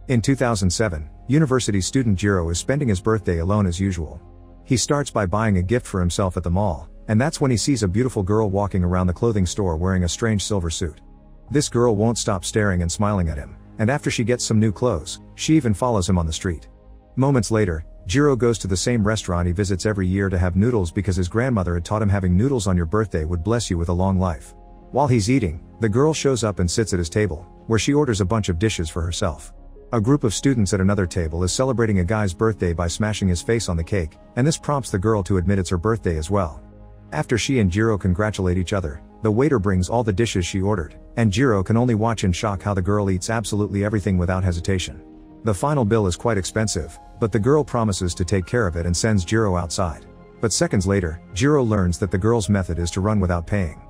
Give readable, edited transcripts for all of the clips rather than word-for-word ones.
In 2007, university student Jiro is spending his birthday alone as usual. He starts by buying a gift for himself at the mall, and that's when he sees a beautiful girl walking around the clothing store wearing a strange silver suit. This girl won't stop staring and smiling at him, and after she gets some new clothes, she even follows him on the street. Moments later, Jiro goes to the same restaurant he visits every year to have noodles because his grandmother had taught him having noodles on your birthday would bless you with a long life. While he's eating, the girl shows up and sits at his table, where she orders a bunch of dishes for herself. A group of students at another table is celebrating a guy's birthday by smashing his face on the cake, and this prompts the girl to admit it's her birthday as well. After she and Jiro congratulate each other, the waiter brings all the dishes she ordered, and Jiro can only watch in shock how the girl eats absolutely everything without hesitation. The final bill is quite expensive, but the girl promises to take care of it and sends Jiro outside. But seconds later, Jiro learns that the girl's method is to run without paying.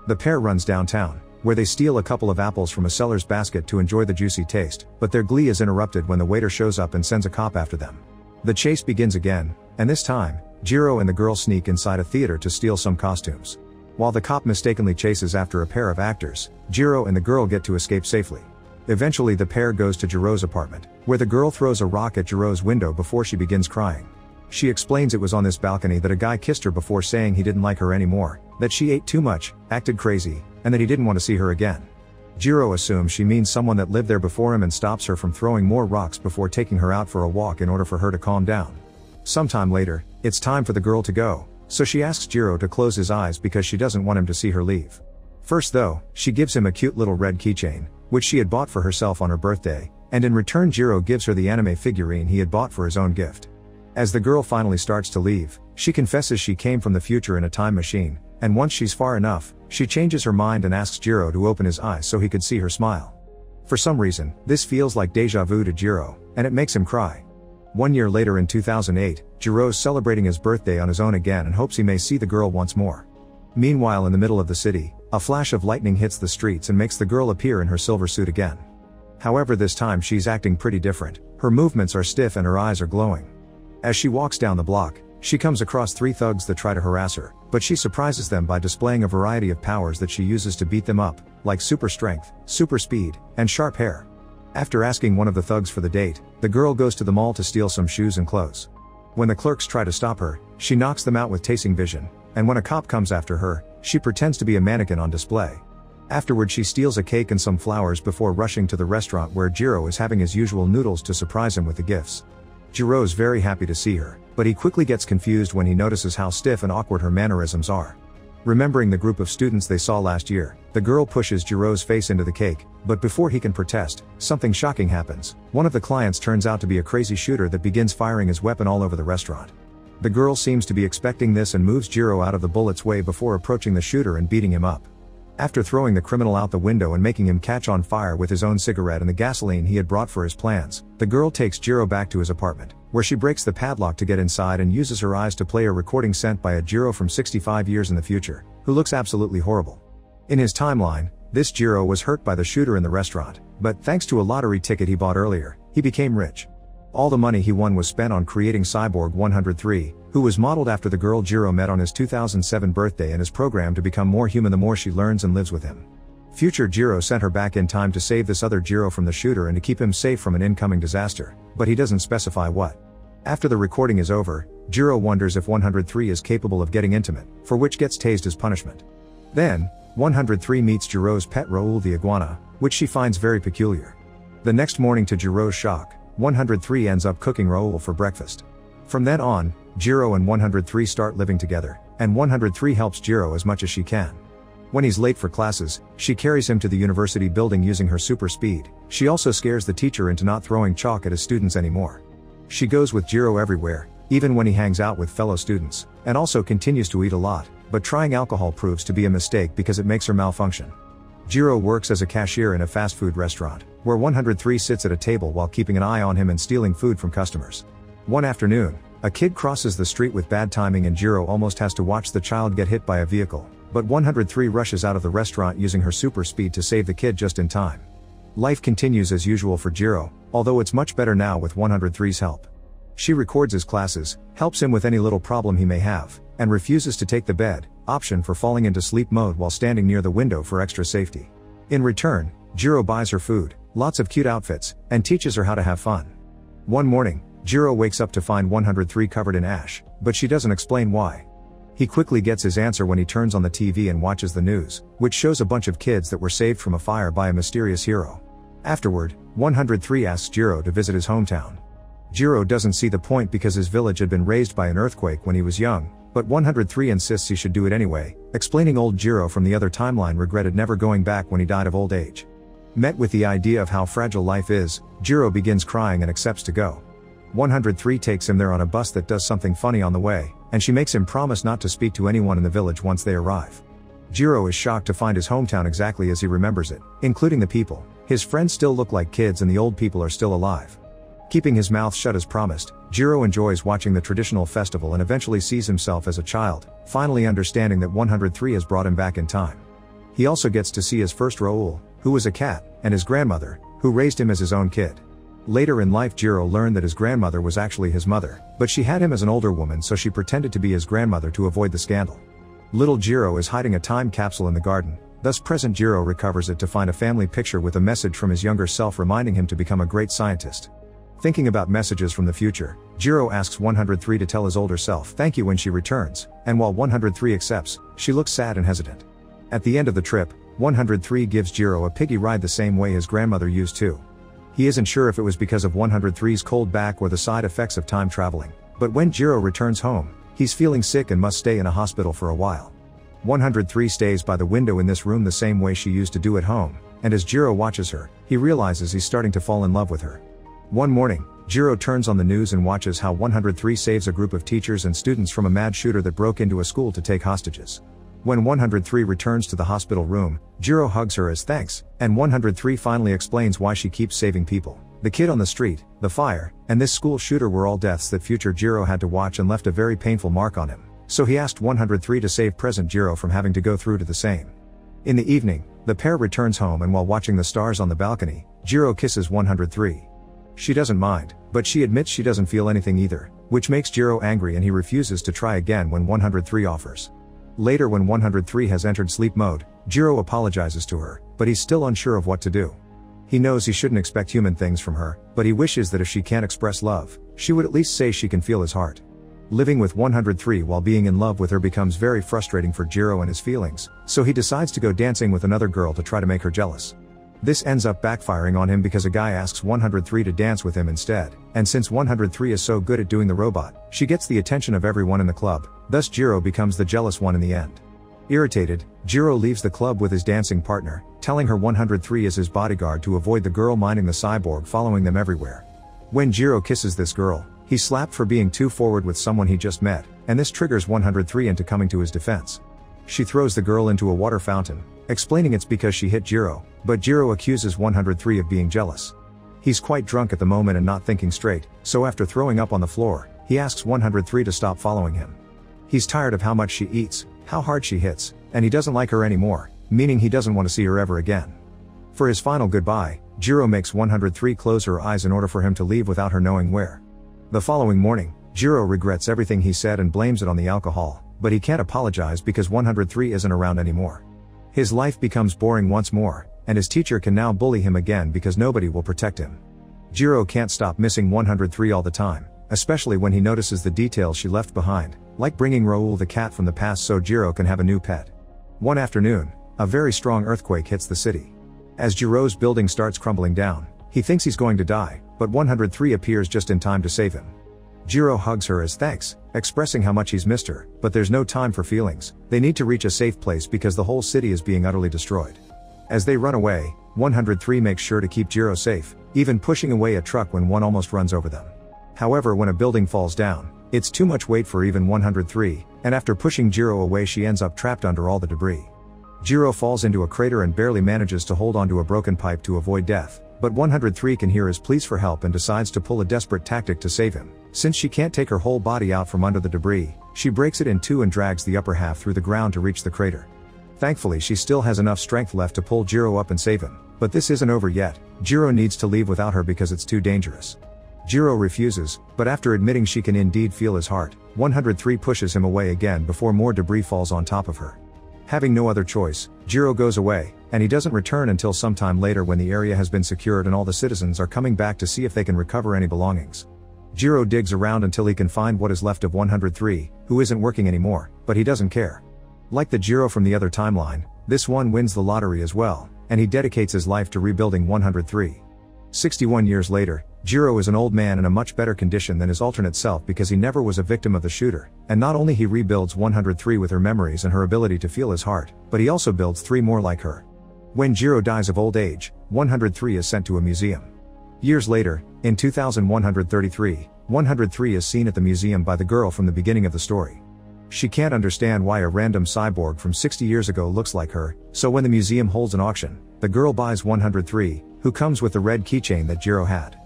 The pair runs downtown, where they steal a couple of apples from a seller's basket to enjoy the juicy taste, but their glee is interrupted when the waiter shows up and sends a cop after them. The chase begins again, and this time, Jiro and the girl sneak inside a theater to steal some costumes. While the cop mistakenly chases after a pair of actors, Jiro and the girl get to escape safely. Eventually the pair goes to Jiro's apartment, where the girl throws a rock at Jiro's window before she begins crying. She explains it was on this balcony that a guy kissed her before saying he didn't like her anymore, that she ate too much, acted crazy, and that he didn't want to see her again. Jiro assumes she means someone that lived there before him and stops her from throwing more rocks before taking her out for a walk in order for her to calm down. Sometime later, it's time for the girl to go, so she asks Jiro to close his eyes because she doesn't want him to see her leave. First though, she gives him a cute little red keychain, which she had bought for herself on her birthday, and in return Jiro gives her the anime figurine he had bought for his own gift. As the girl finally starts to leave, she confesses she came from the future in a time machine, and once she's far enough, she changes her mind and asks Jiro to open his eyes so he could see her smile. For some reason, this feels like deja vu to Jiro, and it makes him cry. 1 year later in 2008, Jiro's celebrating his birthday on his own again and hopes he may see the girl once more. Meanwhile in the middle of the city, a flash of lightning hits the streets and makes the girl appear in her silver suit again. However this time she's acting pretty different, her movements are stiff and her eyes are glowing. As she walks down the block, she comes across 3 thugs that try to harass her, but she surprises them by displaying a variety of powers that she uses to beat them up, like super strength, super speed, and sharp hair. After asking one of the thugs for the date, the girl goes to the mall to steal some shoes and clothes. When the clerks try to stop her, she knocks them out with tasing vision, and when a cop comes after her, she pretends to be a mannequin on display. Afterward she steals a cake and some flowers before rushing to the restaurant where Jiro is having his usual noodles to surprise him with the gifts. Jiro's very happy to see her, but he quickly gets confused when he notices how stiff and awkward her mannerisms are. Remembering the group of students they saw last year, the girl pushes Jiro's face into the cake, but before he can protest, something shocking happens. One of the clients turns out to be a crazy shooter that begins firing his weapon all over the restaurant. The girl seems to be expecting this and moves Jiro out of the bullet's way before approaching the shooter and beating him up. After throwing the criminal out the window and making him catch on fire with his own cigarette and the gasoline he had brought for his plans, the girl takes Jiro back to his apartment, where she breaks the padlock to get inside and uses her eyes to play a recording sent by a Jiro from 65 years in the future, who looks absolutely horrible. In his timeline, this Jiro was hurt by the shooter in the restaurant, but thanks to a lottery ticket he bought earlier, he became rich. All the money he won was spent on creating Cyborg 103, who was modeled after the girl Jiro met on his 2007 birthday and is programmed to become more human the more she learns and lives with him. Future Jiro sent her back in time to save this other Jiro from the shooter and to keep him safe from an incoming disaster, but he doesn't specify what. After the recording is over, Jiro wonders if 103 is capable of getting intimate, for which gets tased as punishment. Then, 103 meets Jiro's pet Raoul the iguana, which she finds very peculiar. The next morning to Jiro's shock, 103 ends up cooking Raoul for breakfast. From then on, Jiro and 103 start living together, and 103 helps Jiro as much as she can. When he's late for classes, she carries him to the university building using her super speed. She also scares the teacher into not throwing chalk at his students anymore. She goes with Jiro everywhere, even when he hangs out with fellow students, and also continues to eat a lot, but trying alcohol proves to be a mistake because it makes her malfunction. Jiro works as a cashier in a fast food restaurant, where 103 sits at a table while keeping an eye on him and stealing food from customers. One afternoon, a kid crosses the street with bad timing and Jiro almost has to watch the child get hit by a vehicle, but 103 rushes out of the restaurant using her super speed to save the kid just in time. Life continues as usual for Jiro, although it's much better now with 103's help. She records his classes, helps him with any little problem he may have, and refuses to take the bed option for falling into sleep mode while standing near the window for extra safety. In return, Jiro buys her food, lots of cute outfits, and teaches her how to have fun. One morning, Jiro wakes up to find 103 covered in ash, but she doesn't explain why. He quickly gets his answer when he turns on the TV and watches the news, which shows a bunch of kids that were saved from a fire by a mysterious hero. Afterward, 103 asks Jiro to visit his hometown. Jiro doesn't see the point because his village had been razed by an earthquake when he was young, but 103 insists he should do it anyway, explaining old Jiro from the other timeline regretted never going back when he died of old age. Met with the idea of how fragile life is, Jiro begins crying and accepts to go. 103 takes him there on a bus that does something funny on the way, and she makes him promise not to speak to anyone in the village once they arrive. Jiro is shocked to find his hometown exactly as he remembers it, including the people. His friends still look like kids and the old people are still alive. Keeping his mouth shut as promised, Jiro enjoys watching the traditional festival and eventually sees himself as a child, finally understanding that 103 has brought him back in time. He also gets to see his first Raoul, who was a cat, and his grandmother, who raised him as his own kid. Later in life Jiro learned that his grandmother was actually his mother, but she had him as an older woman so she pretended to be his grandmother to avoid the scandal. Little Jiro is hiding a time capsule in the garden, thus present Jiro recovers it to find a family picture with a message from his younger self reminding him to become a great scientist. Thinking about messages from the future, Jiro asks 103 to tell his older self thank you when she returns, and while 103 accepts, she looks sad and hesitant. At the end of the trip, 103 gives Jiro a piggy ride the same way his grandmother used to. He isn't sure if it was because of 103's cold back or the side effects of time traveling, but when Jiro returns home, he's feeling sick and must stay in a hospital for a while. 103 stays by the window in this room the same way she used to do at home, and as Jiro watches her, he realizes he's starting to fall in love with her. One morning, Jiro turns on the news and watches how 103 saves a group of teachers and students from a mad shooter that broke into a school to take hostages. When 103 returns to the hospital room, Jiro hugs her as thanks, and 103 finally explains why she keeps saving people. The kid on the street, the fire, and this school shooter were all deaths that future Jiro had to watch and left a very painful mark on him, so he asked 103 to save present Jiro from having to go through to the same. In the evening, the pair returns home and while watching the stars on the balcony, Jiro kisses 103. She doesn't mind, but she admits she doesn't feel anything either, which makes Jiro angry and he refuses to try again when 103 offers. Later when 103 has entered sleep mode, Jiro apologizes to her, but he's still unsure of what to do. He knows he shouldn't expect human things from her, but he wishes that if she can't express love, she would at least say she can feel his heart. Living with 103 while being in love with her becomes very frustrating for Jiro and his feelings, so he decides to go dancing with another girl to try to make her jealous. This ends up backfiring on him because a guy asks 103 to dance with him instead, and since 103 is so good at doing the robot, she gets the attention of everyone in the club, thus Jiro becomes the jealous one in the end. Irritated, Jiro leaves the club with his dancing partner, telling her 103 is his bodyguard to avoid the girl minding the cyborg following them everywhere. When Jiro kisses this girl, he's slapped for being too forward with someone he just met, and this triggers 103 into coming to his defense. She throws the girl into a water fountain, explaining it's because she hit Jiro, but Jiro accuses 103 of being jealous. He's quite drunk at the moment and not thinking straight, so after throwing up on the floor, he asks 103 to stop following him. He's tired of how much she eats, how hard she hits, and he doesn't like her anymore, meaning he doesn't want to see her ever again. For his final goodbye, Jiro makes 103 close her eyes in order for him to leave without her knowing where. The following morning, Jiro regrets everything he said and blames it on the alcohol, but he can't apologize because 103 isn't around anymore. His life becomes boring once more, and his teacher can now bully him again because nobody will protect him. Jiro can't stop missing 103 all the time, especially when he notices the details she left behind, like bringing Raoul the cat from the past so Jiro can have a new pet. One afternoon, a very strong earthquake hits the city. As Jiro's building starts crumbling down, he thinks he's going to die, but 103 appears just in time to save him. Jiro hugs her as thanks, expressing how much he's missed her, but there's no time for feelings. They need to reach a safe place because the whole city is being utterly destroyed. As they run away, 103 makes sure to keep Jiro safe, even pushing away a truck when one almost runs over them. However, when a building falls down, it's too much weight for even 103, and after pushing Jiro away she ends up trapped under all the debris. Jiro falls into a crater and barely manages to hold onto a broken pipe to avoid death, but 103 can hear his pleas for help and decides to pull a desperate tactic to save him. Since she can't take her whole body out from under the debris, she breaks it in two and drags the upper half through the ground to reach the crater. Thankfully she still has enough strength left to pull Jiro up and save him, but this isn't over yet. Jiro needs to leave without her because it's too dangerous. Jiro refuses, but after admitting she can indeed feel his heart, 103 pushes him away again before more debris falls on top of her. Having no other choice, Jiro goes away, and he doesn't return until sometime later when the area has been secured and all the citizens are coming back to see if they can recover any belongings. Jiro digs around until he can find what is left of 103, who isn't working anymore, but he doesn't care. Like the Jiro from the other timeline, this one wins the lottery as well, and he dedicates his life to rebuilding 103. 61 years later, Jiro is an old man in a much better condition than his alternate self because he never was a victim of the shooter, and not only he rebuilds 103 with her memories and her ability to feel his heart, but he also builds 3 more like her. When Jiro dies of old age, 103 is sent to a museum. Years later, in 2133, 103 is seen at the museum by the girl from the beginning of the story. She can't understand why a random cyborg from 60 years ago looks like her, so when the museum holds an auction, the girl buys 103, who comes with the red keychain that Jiro had.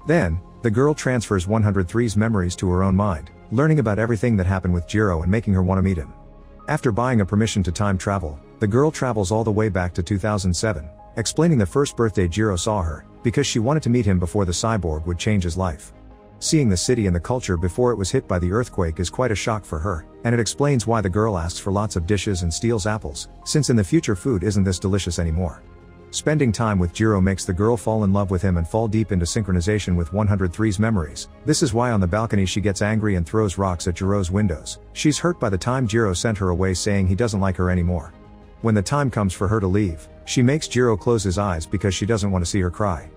Then, the girl transfers 103's memories to her own mind, learning about everything that happened with Jiro and making her want to meet him. After buying a permission to time travel, the girl travels all the way back to 2007, explaining the first birthday Jiro saw her, because she wanted to meet him before the cyborg would change his life. Seeing the city and the culture before it was hit by the earthquake is quite a shock for her, and it explains why the girl asks for lots of dishes and steals apples, since in the future food isn't this delicious anymore. Spending time with Jiro makes the girl fall in love with him and fall deep into synchronization with 103's memories. This is why on the balcony she gets angry and throws rocks at Jiro's windows. She's hurt by the time Jiro sent her away saying he doesn't like her anymore. When the time comes for her to leave, she makes Jiro close his eyes because she doesn't want to see her cry.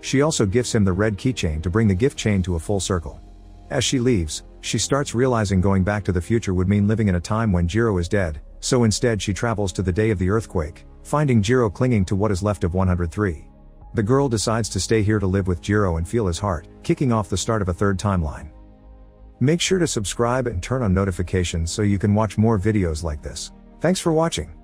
She also gifts him the red keychain to bring the gift chain to a full circle. As she leaves, she starts realizing going back to the future would mean living in a time when Jiro is dead, so instead she travels to the day of the earthquake, finding Jiro clinging to what is left of 103. The girl decides to stay here to live with Jiro and feel his heart, kicking off the start of a third timeline. Make sure to subscribe and turn on notifications so you can watch more videos like this. Thanks for watching.